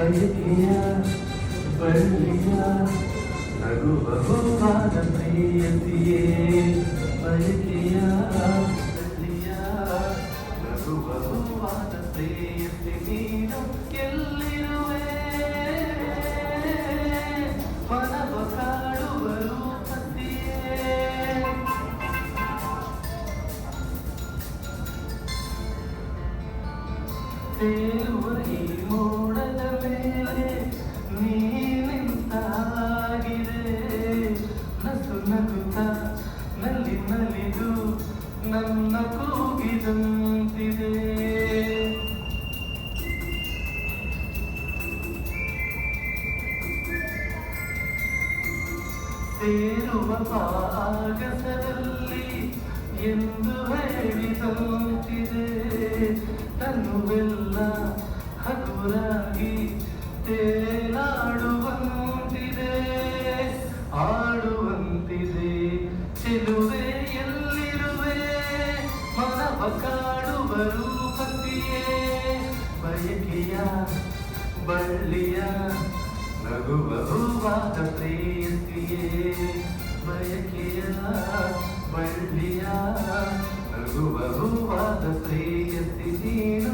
ಬಯಕೆಯ ಬಳ್ಳಿಯ ನಗುವ ಹೂವಾದ ಪ್ರಿಯತಿಯೇ ಬಯಕೆಯ ಬಳ್ಳಿಯ ನಗುವ ಹೂವಾದ ಪ್ರಿಯತಿ ನೀನು ಎಲ್ಲಿರುವೆ ಮನವ ಕಾಡುವ ರೂಪತಿಯೇ ತೇಲುವ ಈ ಮೋಡದ ಮೇಲೆ ನೀ ನಿಂತಾಗಿದೆ ನಸು ನಗುತ್ತ ನಲ್ಲಿ ನಲಿದು ನನ್ನ ಕೂಗಿದಂತಿದೆ ಸೇರುವ ಆಗಸದಲ್ಲಿ ಎಂದು ಹೇಳಿದಂತಿದೆ ತನ್ನುವೆಲ್ಲ ಹಗುರಾಗಿ ತೇಲಾಡುವಂತಿದೆ ಆಡುವಂತಿದೆ ಚೆಲುವೆ ಎಲ್ಲಿರುವೆ ಮನವ ಕಾಡುವ ರೂಪತಿಯೇ ಬಯಕೆಯ ಬಳ್ಳಿಯ ನಗುವ ಹೂವಾದ ಪ್ರೀತಿಯೇ ಬಯಕೆಯ ಬಳ್ಳಿಯ ನಗುವ ಹೂವಾದ ಪ್ರೀತಿ ನೀನು